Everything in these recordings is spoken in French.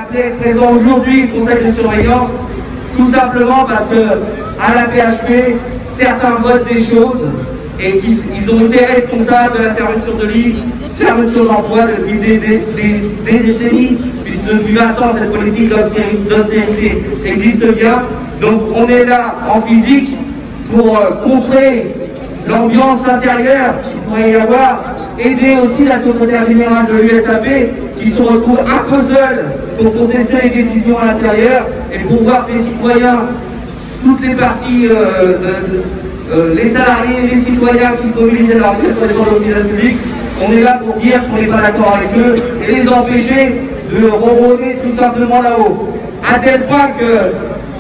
appelé présent aujourd'hui au conseil de surveillance, tout simplement parce que à la PHP, certains votent des choses et qu'ils ont été responsables de la fermeture de lits, fermeture d'emploi depuis des décennies, puisque depuis 20 ans cette politique d'austérité existe bien. Donc on est là en physique pour contrer l'ambiance intérieure qu'il pourrait y avoir, aider aussi la secrétaire générale de l'USAP qui se retrouve un peu seule pour contester les décisions à l'intérieur et pour voir les citoyens, toutes les parties, les salariés et les citoyens qui se mobilisent dans l'organisation publique. On est là pour dire qu'on n'est pas d'accord avec eux et les empêcher de ronronner tout simplement là-haut. À tel point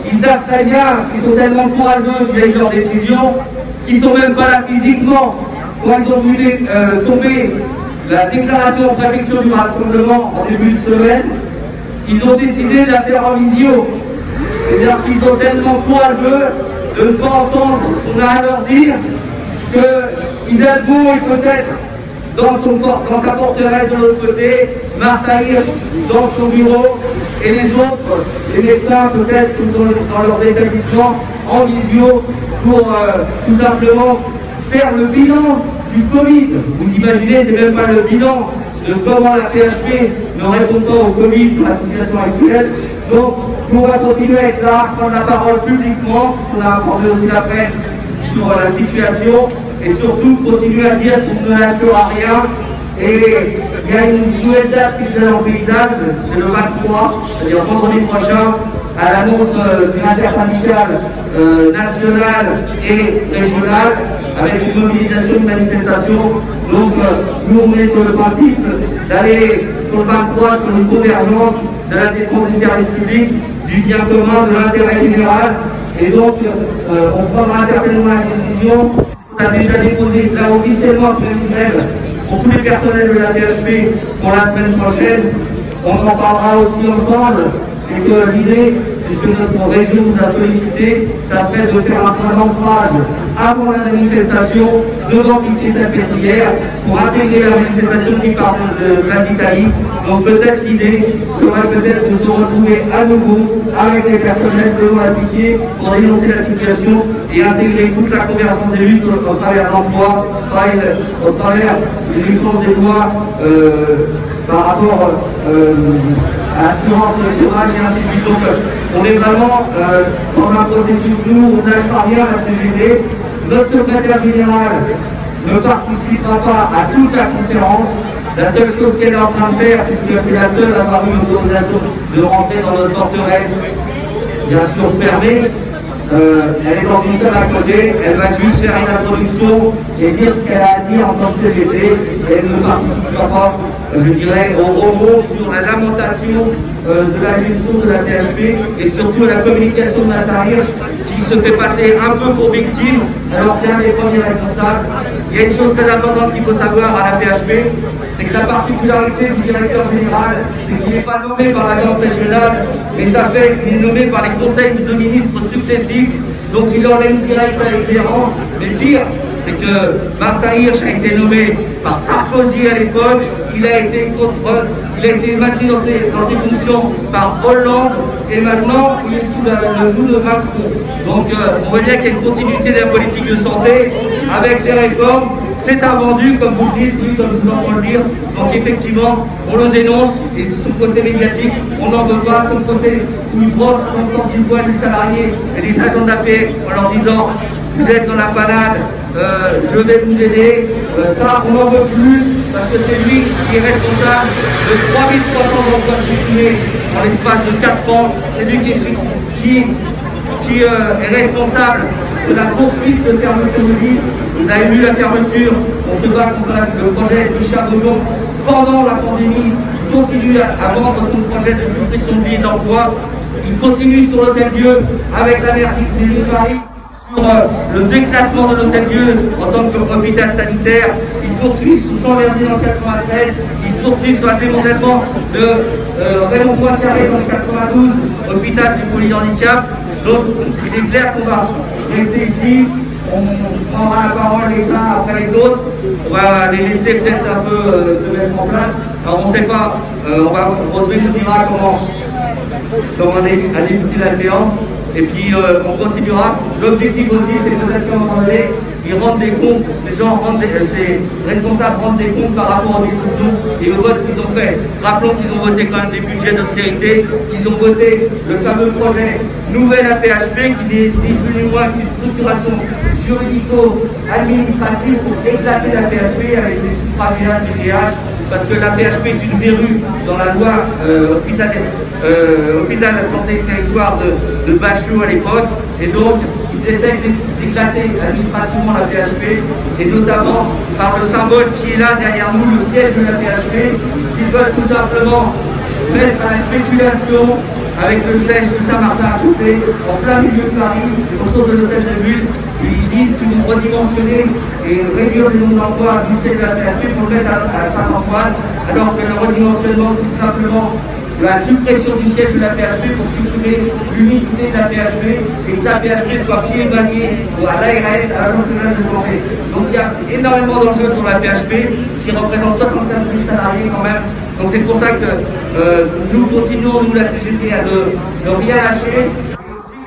qu'ils savent très bien, qu'ils sont tellement courageux vis-à-vis de leurs décisions, qu'ils ne sont même pas là physiquement. Quand ils ont vu tomber la déclaration en préfecture du rassemblement en début de semaine, ils ont décidé de la faire en visio. C'est-à-dire qu'ils sont tellement courageux de ne pas entendre ce qu'on a à leur dire que Hidalgo est peut-être dans sa forteresse de l'autre côté, Martha Hirsch dans son bureau, et les autres, les médecins peut-être sont dans leurs établissements en visio pour tout simplement faire le bilan du Covid. Vous imaginez, c'est même pas le bilan de comment la PHP ne répond pas au Covid dans la situation actuelle. Donc, on va continuer à être là, prendre la parole publiquement, on a informé aussi la presse sur la situation, et surtout continuer à dire qu'on ne lâchera rien. Et il y a une nouvelle date qui est en paysage, c'est le 23, c'est-à-dire vendredi prochain, à l'annonce d'une intersyndicale nationale et régionale, avec une mobilisation, une manifestation. Donc nous on est sur le principe d'aller sur le 23 sur une convergence de la défense du service public, du bien commun, de l'intérêt général. Et donc on prendra certainement la décision. On a déjà déposé là officiellement une grève pour tous les personnels de la PHP pour la semaine prochaine. On en parlera aussi ensemble. C'est que l'idée, puisque notre région nous a sollicité, ça serait de faire un point d'ancrage avant la manifestation, devant quitter cette pétrière, pour intégrer la manifestation qui part de l'Italie. Donc peut-être l'idée serait peut-être de se retrouver à nouveau avec les personnels devant la pitié pour dénoncer la situation et intégrer toute la convergence des luttes au travers de l'emploi, au travers des défenses des lois par rapport à l'assurance chômage et ainsi de suite. Donc on est vraiment dans un processus lourd, on n'arrive pas rien à la CGT. Notre secrétaire général ne participera pas à toute la conférence. La seule chose qu'elle est en train de faire, puisque c'est la seule à avoir eu l'autorisation de rentrer dans notre forteresse, bien sûr fermée, elle est dans une salle à côté, elle va juste faire une introduction et dire ce qu'elle a à dire en tant que CGT, et elle ne participera pas, je dirais, au robot sur la lamentation de la gestion de la PHP et surtout la communication de Martha Hirsch qui se fait passer un peu pour victime, alors c'est un des premiers responsables. Il y a une chose très importante qu'il faut savoir à la PHP, c'est que la particularité du directeur général, c'est qu'il n'est pas nommé par l'agence régionale, mais ça fait qu'il est nommé par les conseils de ministres successifs, donc il en est une directe avec Véran. Mais pire, c'est que Martha Hirsch a été nommé par Sarkozy à l'époque, il a été maintenu dans ses fonctions par Hollande, et maintenant il est sous le coup de Macron. Donc on voit bien qu'il y a une continuité de la politique de santé avec ces réformes. C'est un vendu, comme vous le dites, oui, comme je vous entends le dire. Donc effectivement, on le dénonce, et de son côté médiatique, on n'en veut pas. Son côté où il brosse dans le sens du poil des salariés et des agents de la paix en leur disant vous êtes dans la panade, je vais vous aider. Ça, on n'en veut plus, parce que c'est lui qui est responsable de 3300 emplois supprimés en l'espace de 4 ans. C'est lui qui est responsable de la poursuite de fermeture de lits. Vous avez vu la fermeture, on se bat contre le projet de Richard Beaujon pendant la pandémie. Il continue à vendre son projet de suppression de lits et d'emploi. Il continue sur l'Hôtel-Dieu avec la maire de Paris sur le déclassement de l'Hôtel-Dieu en tant qu'hôpital sanitaire. Il poursuit sous Jean Verdier dans le 93. Il poursuit sur le démantèlement de Raymond Poincaré dans le 92, hôpital du polyhandicap. Donc il est clair qu'on va rester ici. On prendra la parole les uns après les autres, on va les laisser peut-être un peu se mettre en place. Alors on ne sait pas, Roselyne nous dira comment comme on a débuté la séance. Et puis on continuera. L'objectif aussi, c'est peut-être qu'à un moment donné, ils rendent des comptes, ces responsables rendent des comptes par rapport aux décisions et aux votes qu'ils ont fait. Rappelons qu'ils ont voté quand même des budgets d'austérité, qu'ils ont voté le fameux projet Nouvelle APHP qui n'est ni plus ni moins qu'une structuration juridico-administrative pour éclater la PHP avec des suffrages du GH, parce que la PHP est une verrue dans la loi hôpital de la santé et territoire de Bachot à l'époque, et donc ils essaient d'éclater administrativement la PHP, et notamment par le symbole qui est là derrière nous, le siège de la PHP, qu'ils veulent tout simplement mettre à la spéculation avec le siège de Saint-Martin à côté, en plein milieu de Paris, autour de l'hôtel de ville. Ils disent qu'ils vont redimensionner et réduire le nombre d'emplois du siège de la PHP pour le mettre à Saint-Ambroise, alors que le redimensionnement, c'est tout simplement la suppression du siège de la PHP pour supprimer l'unicité de la PHP et que la PHP soit pied manié à l'ARS, à l'Agence nationale de santé. Donc il y a énormément d'enjeux sur la PHP qui représente 75 000 salariés quand même. Donc c'est pour ça que nous continuons, nous la CGT, à de rien lâcher.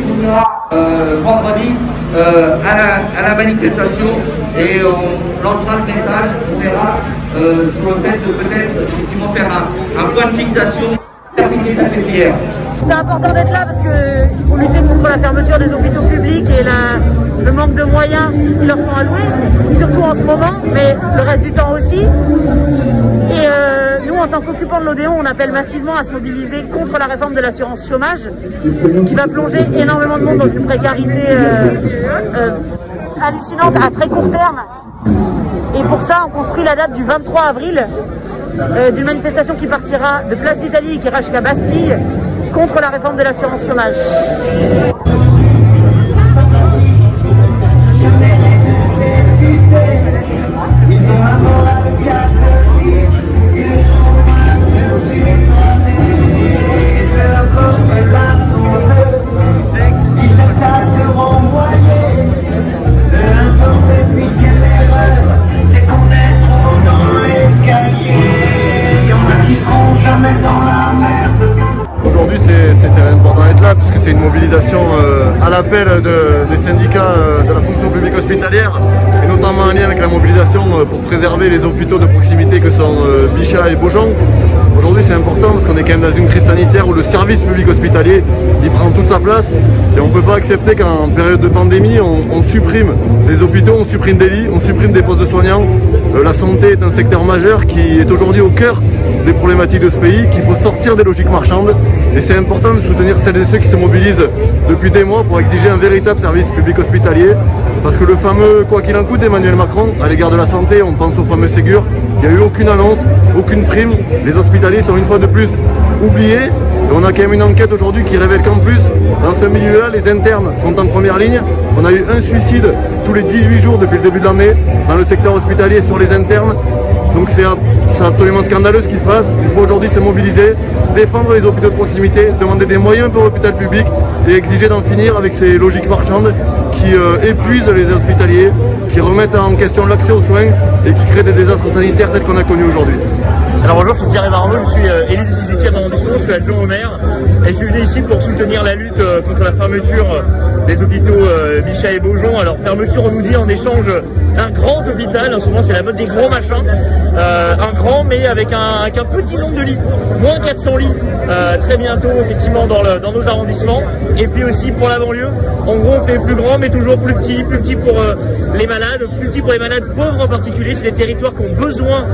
On ira vendredi à la manifestation et on lancera le message, on verra sur le fait de peut-être effectivement faire un point de fixation. C'est important d'être là parce qu'il faut lutter contre la fermeture des hôpitaux publics et le manque de moyens qui leur sont alloués, surtout en ce moment, mais le reste du temps aussi. Et nous, en tant qu'occupants de l'Odéon, on appelle massivement à se mobiliser contre la réforme de l'assurance chômage, qui va plonger énormément de monde dans une précarité hallucinante à très court terme. Et pour ça, on construit la date du 23 avril, d'une manifestation qui partira de Place d'Italie et qui ira jusqu'à Bastille contre la réforme de l'assurance chômage. Aujourd'hui c'était important d'être là puisque c'est une mobilisation à l'appel des syndicats de la fonction publique hospitalière et notamment en lien avec la mobilisation pour préserver les hôpitaux de proximité que sont Bichat et Beaujon. Aujourd'hui c'est important parce qu'on est quand même dans une crise sanitaire où le service public hospitalier il prend toute sa place et on ne peut pas accepter qu'en période de pandémie on supprime des hôpitaux, on supprime des lits, on supprime des postes de soignants. La santé est un secteur majeur qui est aujourd'hui au cœur des problématiques de ce pays, qu'il faut sortir des logiques marchandes et c'est important de soutenir celles et ceux qui se mobilisent depuis des mois pour exiger un véritable service public hospitalier parce que le fameux quoi qu'il en coûte d'Emmanuel Macron à l'égard de la santé, on pense au fameux Ségur, il n'y a eu aucune annonce, aucune prime, les hospitaliers sont une fois de plus oubliés et on a quand même une enquête aujourd'hui qui révèle qu'en plus dans ce milieu-là les internes sont en première ligne, on a eu un suicide tous les 18 jours depuis le début de l'année dans le secteur hospitalier sur les internes. Donc c'est absolument scandaleux ce qui se passe. Il faut aujourd'hui se mobiliser, défendre les hôpitaux de proximité, demander des moyens pour l'hôpital public et exiger d'en finir avec ces logiques marchandes qui épuisent les hospitaliers, qui remettent en question l'accès aux soins et qui créent des désastres sanitaires tels qu'on a connus aujourd'hui. Alors bonjour, je suis Thierry Marmot, je suis élu du 18e arrondissement, je suis adjoint au maire et je suis venu ici pour soutenir la lutte contre la fermeture des hôpitaux Bichat et Beaujon. Alors fermeture, on nous dit en échange d'un grand hôpital, en ce moment c'est la mode des gros machins, un grand mais avec un petit nombre de lits, moins 400 lits très bientôt effectivement dans nos arrondissements. Et puis aussi pour la banlieue, en gros on fait plus grand mais toujours plus petit pour les malades, plus petit pour les malades pauvres en particulier. C'est des territoires qui ont besoin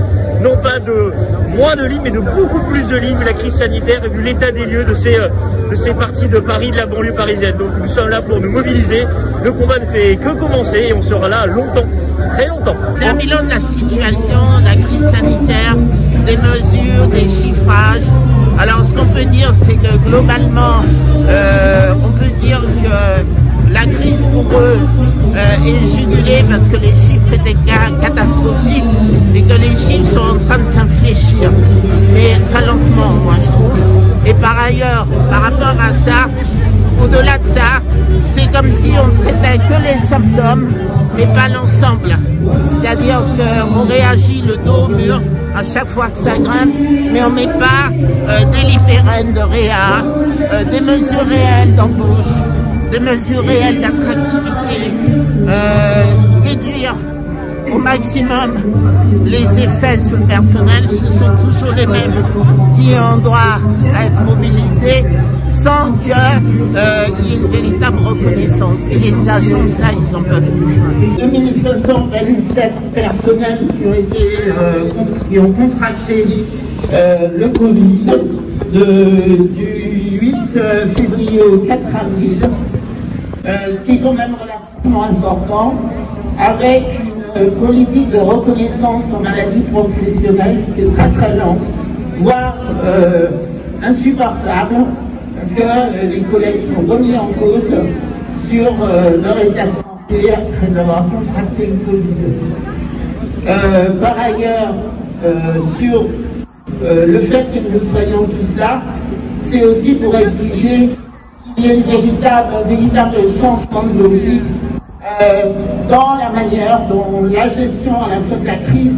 non pas de moins de lits mais de beaucoup plus de lits vu la crise sanitaire et vu l'état des lieux de ces parties de Paris, de la banlieue parisienne. Donc nous sommes là pour nous mobiliser, le combat ne fait que commencer et on sera là longtemps, très longtemps. C'est un bilan de la situation, de la crise sanitaire, des mesures, des chiffrages. Alors ce qu'on peut dire c'est que globalement on peut dire que la crise pour eux est jugulée parce que les chiffres étaient catastrophiques et que les chiffres sont en train de s'infléchir, mais très lentement moi je trouve. Et par ailleurs, par rapport à ça, au-delà de ça, c'est comme si on ne traitait que les symptômes, mais pas l'ensemble. C'est-à-dire qu'on réagit le dos au mur à chaque fois que ça grimpe, mais on ne met pas des libérènes de réa, des mesures réelles d'embauche, des mesures réelles d'attractivité, réduire au maximum les effets sur le personnel. Ce sont toujours les mêmes qui ont droit à être mobilisés sans qu'il y ait une véritable reconnaissance. Et les agents, ça, ils en peuvent plus. 2527 personnels qui ont contracté le Covid du 8 février au 4 avril, ce qui est quand même relativement important, avec une politique de reconnaissance en maladie professionnelle qui est très très lente, voire insupportable, parce que les collègues sont remis en cause sur leur état de santé après d'avoir contracté le Covid. Par ailleurs, sur le fait que nous soyons tous là, c'est aussi pour exiger qu'il y ait un véritable changement de logique dans la manière dont la gestion à la fois de la crise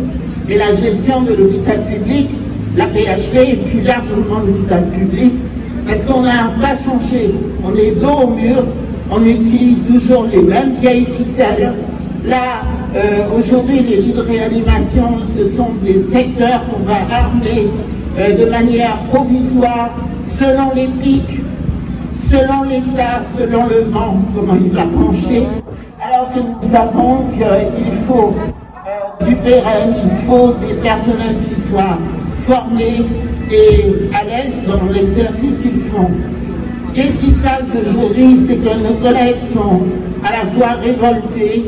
et la gestion de l'hôpital public, la PHP et plus largement l'hôpital public, parce qu'on n'a pas changé, on est dos au mur, on utilise toujours les mêmes vieilles ficelles. Là, aujourd'hui, les lits de réanimation, ce sont des secteurs qu'on va armer de manière provisoire, selon les pics, selon l'état, selon le vent, comment il va pencher, alors que nous savons qu'il faut du pérenne, il faut des personnels qui soient formés et à l'aise dans l'exercice qu'ils font. Qu'est-ce qui se passe aujourd'hui? C'est que nos collègues sont à la fois révoltés,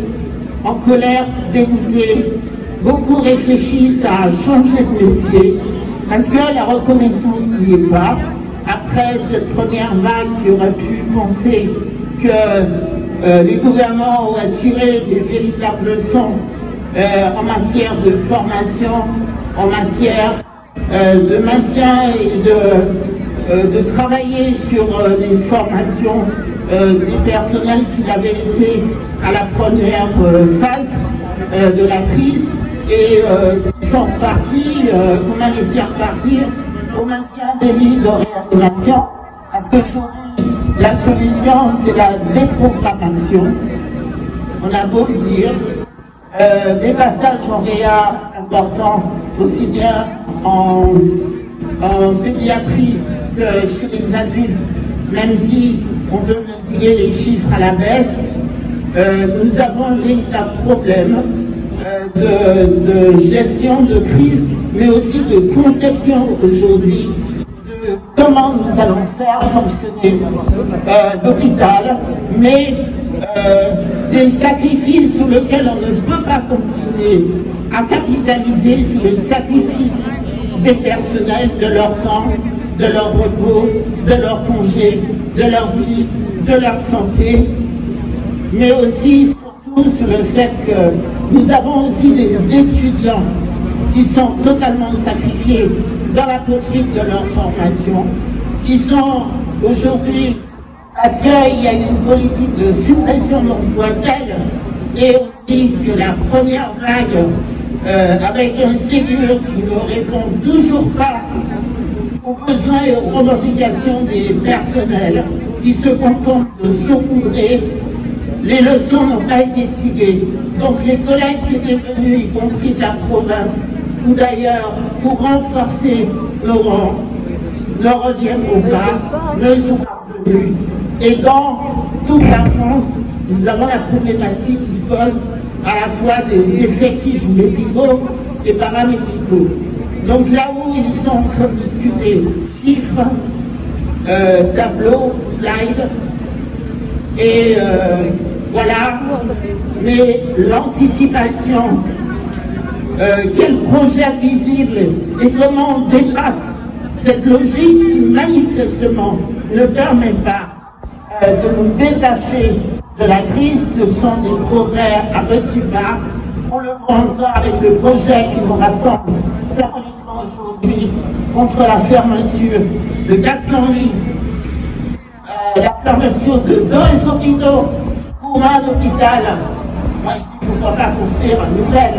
en colère, dégoûtés. Beaucoup réfléchissent à changer de métier parce que la reconnaissance n'y est pas. Après cette première vague qui aurait pu penser que les gouvernements auraient tiré des véritables leçons en matière de formation, en matière de maintien et de travailler sur les formations des personnels qui avaient été à la première phase de la crise et qui sont repartis, qu'on a laissé repartir au maintien des lits de réanimation, parce qu'aujourd'hui la solution c'est la déprogrammation. On a beau le dire, des passages en réa importants aussi bien en pédiatrie que chez les adultes, même si on peut mesurer les chiffres à la baisse, nous avons un véritable problème de gestion de crise, mais aussi de conception aujourd'hui de comment nous allons faire fonctionner l'hôpital, mais des sacrifices sur lesquels on ne peut pas continuer à capitaliser sur les sacrifices des personnels, de leur temps, de leur repos, de leur congé, de leur vie, de leur santé, mais aussi surtout sur le fait que nous avons aussi des étudiants qui sont totalement sacrifiés dans la poursuite de leur formation, qui sont aujourd'hui, parce qu'il y a une politique de suppression d'emploi telle, et aussi que la première vague, avec un Ségur qui ne répond toujours pas aux besoins et aux revendications des personnels, qui se contentent de saupoudrer, les leçons n'ont pas été tirées. Donc les collègues qui étaient venus, y compris de la province, ou d'ailleurs pour renforcer nos rangs, ne reviendront pas, ne sont pas venus. Et dans toute la France, nous avons la problématique qui se pose à la fois des effectifs médicaux et paramédicaux. Donc là où ils sont en train de discuter chiffres, tableaux, slides, et voilà, mais l'anticipation, quel projet visible et comment on dépasse cette logique qui manifestement ne permet pas de nous détacher de la crise. Ce sont des progrès à petits pas. On le voit encore avec le projet qui nous rassemble symboliquement aujourd'hui contre la fermeture de 400 lits, la fermeture de 2 hôpitaux pour un hôpital. Moi je dis qu'il ne faut pas construire un nouvel,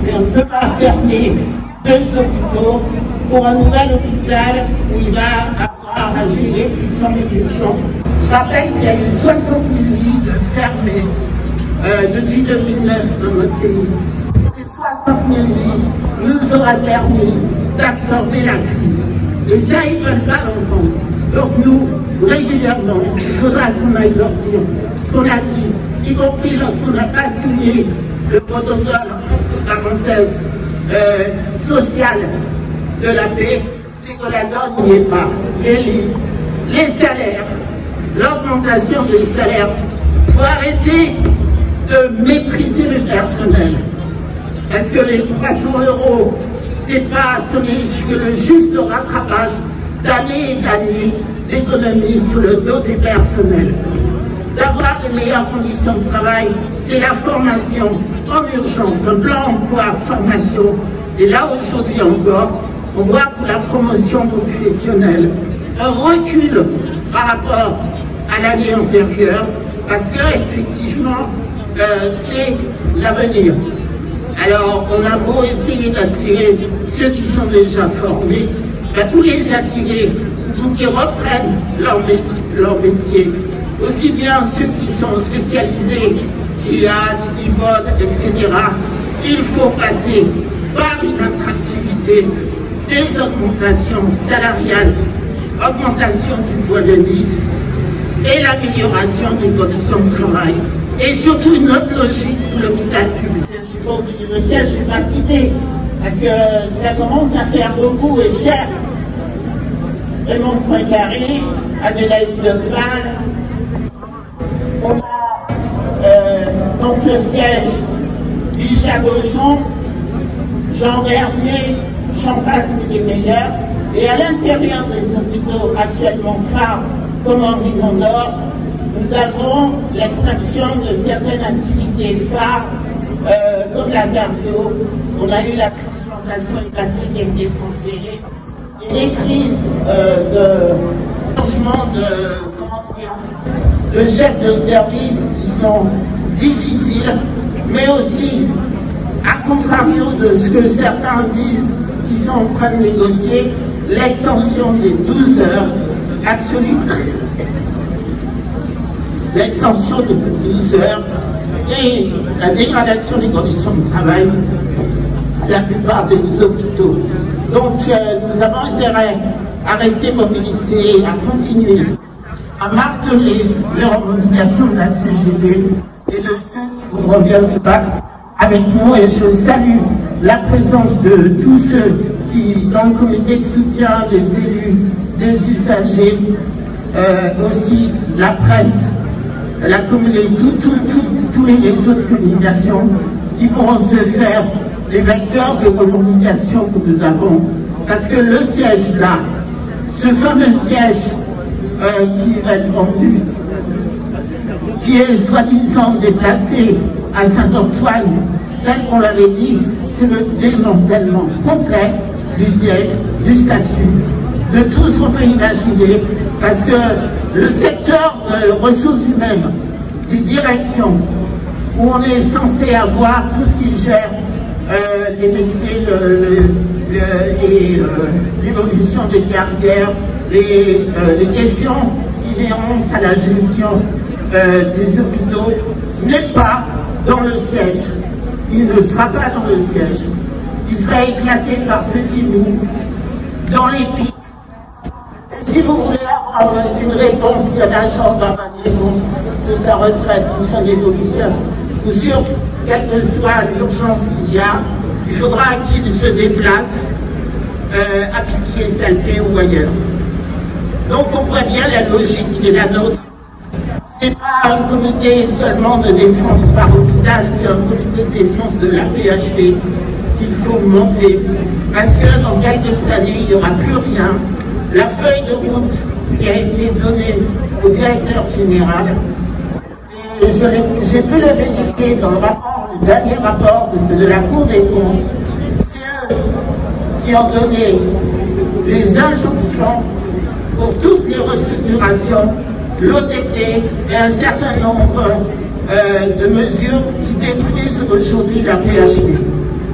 mais on ne peut pas fermer 2 hôpitaux pour un nouvel hôpital où il va avoir à gérer plus de 100 000 urgences. Je rappelle qu'il y a eu 60 000 lits de fermés depuis 2009 dans notre pays. Ces 60 000 lits nous auraient permis d'absorber la crise. Et ça, ils ne veulent pas l'entendre. Donc nous, régulièrement, il faudra qu'on aille leur dire ce qu'on a dit, y compris lorsqu'on n'a pas signé le protocole, entre parenthèses, social de la paix, c'est que la donne n'y est pas. Les salaires, l'augmentation des salaires, il faut arrêter de mépriser le personnel. Parce que les 300 €, c'est pas le juste rattrapage d'années et d'années d'économie sur le dos des personnels. D'avoir de meilleures conditions de travail, c'est la formation en urgence, un plan emploi, formation. Et là, aujourd'hui encore, on voit pour la promotion professionnelle un recul par rapport à l'année antérieure, parce qu'effectivement, c'est l'avenir. Alors, on a beau essayer d'attirer ceux qui sont déjà formés, pour les attirer, pour qu'ils reprennent leur métier. Aussi bien ceux qui sont spécialisés, IAD, IVOD, etc. Il faut passer par une attractivité, des augmentations salariales, augmentation du point d'indice et l'amélioration des conditions de travail. Et surtout une autre logique pour l'hôpital public. Je ne suis pas oublié le siège, je n'ai pas cité, parce que ça commence à faire beaucoup et cher. Raymond Poincaré, Adélaïde Lecval. On a donc le siège Michel Beaujon, Jean Verdier, Champagne, c'est les meilleurs. Et à l'intérieur des hôpitaux actuellement phares, comme Henri Mondor, nous avons l'extinction de certaines activités phares, comme la cardio. On a eu la transplantation hépatique qui a été transférée. Et les crises de changement de chefs de service qui sont difficiles, mais aussi, à contrario de ce que certains disent, qui sont en train de négocier, l'extension des 12 heures absolue. L'extension de 12 heures et la dégradation des conditions de travail à la plupart des hôpitaux. Donc nous avons intérêt à rester mobilisés, à continuer à marteler les revendications de la CGT et de ceux qui voudront bien se battre avec nous. Et je salue la présence de tous ceux qui, dans le comité de soutien, des élus, des usagers, aussi la presse, tous les réseaux de communication qui pourront se faire les vecteurs de revendication que nous avons. Parce que le siège là, ce fameux siège qui va être vendu, qui est soi-disant déplacé à Saint-Antoine, tel qu'on l'avait dit, c'est le démantèlement complet du siège, du statut, de tout ce qu'on peut imaginer, parce que le secteur de ressources humaines, des directions, où on est censé avoir tout ce qui gère les métiers, l'évolution des carrières, les questions inhérentes à la gestion des hôpitaux, n'est pas dans le siège. Il ne sera pas dans le siège. Il sera éclaté par petits bouts dans les pics. Et si vous voulez avoir une réponse, si un agent va avoir une réponse de sa retraite, de son évolution, ou sur quelle que soit l'urgence qu'il y a, il faudra qu'il se déplace à Pitié-Salpêtrière ou ailleurs. Donc on voit bien la logique qui est la nôtre. C'est pas un comité seulement de défense par hôpital, c'est un comité de défense de la PHP qu'il faut monter. Parce que dans quelques années, il n'y aura plus rien. La feuille de route qui a été donnée au directeur général, et j'ai pu le vérifier dans le rapport, le dernier rapport de la Cour des comptes, c'est eux qui ont donné les injonctions pour toutes les restructurations, l'OTT et un certain nombre de mesures qui détruisent aujourd'hui la PHP.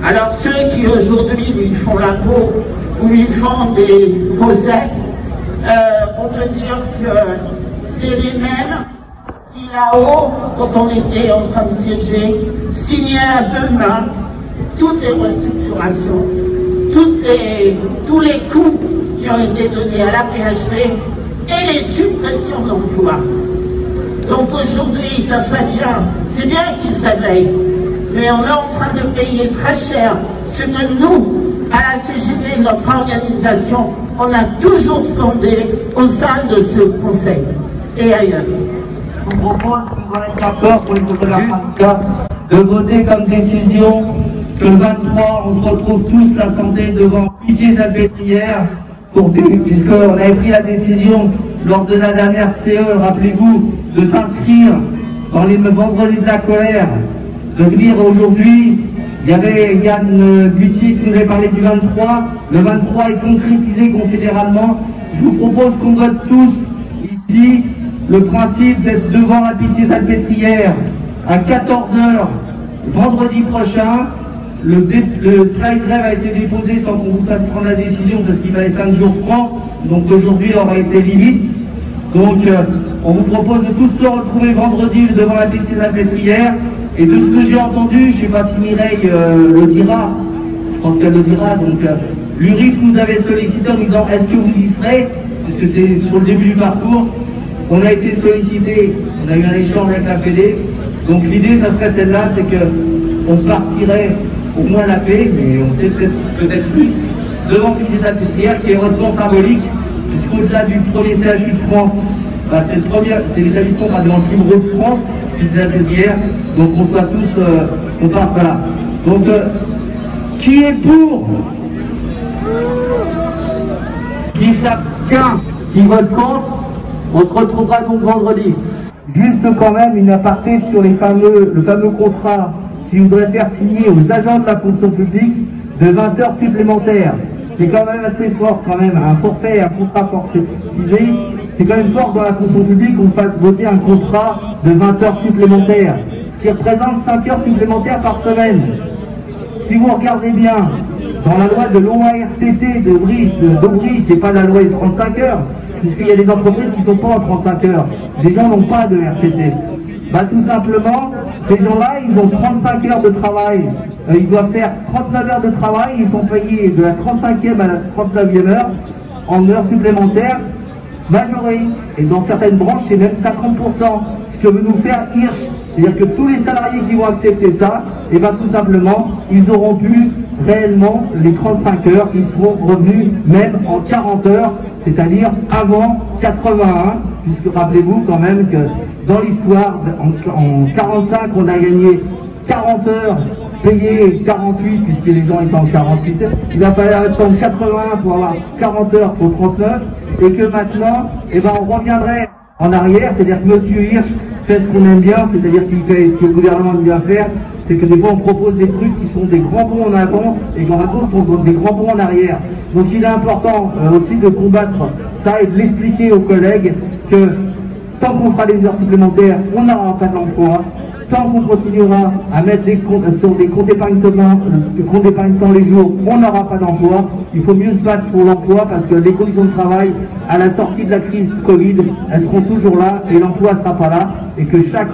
Alors ceux qui aujourd'hui lui font la peau ou lui font des procès, on peut dire que c'est les mêmes qui là-haut, quand on était en train de siéger, signaient à deux mains toutes les restructurations, tous les coûts qui ont été donnés à la PHP et les suppressions d'emplois. Donc aujourd'hui, ça serait bien, c'est bien qu'ils se réveillent, mais on est en train de payer très cher ce que nous, à la CGT, notre organisation, on a toujours scandé au sein de ce conseil et ailleurs. Je vous propose, si vous en êtes d'accord pour les secrétaires syndicats, de voter comme décision que le 23, on se retrouve tous l'Assemblée devant Pitié-Salpêtrière, puisqu'on avait pris la décision lors de la dernière CE, rappelez-vous, de s'inscrire dans les vendredis de la colère, de venir aujourd'hui. Il y avait Yann Gutier qui nous avait parlé du 23. Le 23 est concrétisé confédéralement. Je vous propose qu'on vote tous ici le principe d'être devant la Pitié-Salpêtrière à 14h vendredi prochain. Le préavis de grève a été déposé sans qu'on vous fasse prendre la décision parce qu'il fallait 5 jours francs. Donc aujourd'hui aurait été limite. Donc on vous propose de tous se retrouver vendredi devant la Pitié-Salpêtrière. Et de ce que j'ai entendu, je ne sais pas si Mireille le dira, je pense qu'elle le dira, donc l'URIF nous avait sollicité en disant est-ce que vous y serez, puisque c'est sur le début du parcours. On a été sollicité, on a eu un échange avec la Fédé, donc l'idée ça serait celle-là, c'est qu'on partirait au moins la paix, mais on sait peut-être plus, devant Pitié-Salpêtrière, qui est hautement symbolique, puisqu'au-delà du premier CHU de France, bah, c'est l'établissement le plus gros de France, Pitié-Salpêtrière, donc on soit tous, on part par là. Donc, qui est pour? Qui s'abstient? Qui vote contre? On se retrouvera donc vendredi. Juste quand même une aparté sur le fameux contrat qui voudrait faire signer aux agents de la fonction publique de 20 heures supplémentaires. C'est quand même assez fort quand même, un forfait, un contrat forfaitisé. C'est quand même fort dans la fonction publique qu'on fasse voter un contrat de 20 heures supplémentaires, ce qui représente 5 heures supplémentaires par semaine. Si vous regardez bien, dans la loi de l'OARTT d'Aubry, qui n'est pas la loi des 35 heures, puisqu'il y a des entreprises qui ne sont pas en 35 heures, les gens n'ont pas de RTT. Bah, tout simplement, ces gens-là, ils ont 35 heures de travail. Ils doivent faire 39 heures de travail, ils sont payés de la 35e à la 39e heure en heures supplémentaires majorées. Et dans certaines branches, c'est même 50%. Ce que veut nous faire Hirsch. C'est-à-dire que tous les salariés qui vont accepter ça, et bien tout simplement, ils auront pu réellement les 35 heures, ils seront revenus même en 40 heures, c'est-à-dire avant 81, puisque rappelez-vous quand même que dans l'histoire, en 45, on a gagné 40 heures payé 48, puisque les gens étaient en 48 heures. Il a fallu attendre 81 pour avoir 40 heures pour 39, et que maintenant, eh ben, on reviendrait en arrière, c'est-à-dire que M. Hirsch fait ce qu'on aime bien, c'est-à-dire qu'il fait ce que le gouvernement aime bien faire, c'est que des fois on propose des trucs qui sont des grands bons en avant, et qu'en avant sont des grands bons en arrière. Donc il est important aussi de combattre ça et de l'expliquer aux collègues que tant qu'on fera des heures supplémentaires, on n'aura pas d'emploi. Tant qu'on continuera à mettre des comptes sur des comptes épargne-temps les jours, on n'aura pas d'emploi. Il faut mieux se battre pour l'emploi parce que les conditions de travail, à la sortie de la crise Covid, elles seront toujours là et l'emploi ne sera pas là. Et que chaque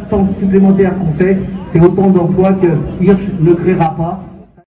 temps supplémentaire qu'on fait, c'est autant d'emplois que Hirsch ne créera pas.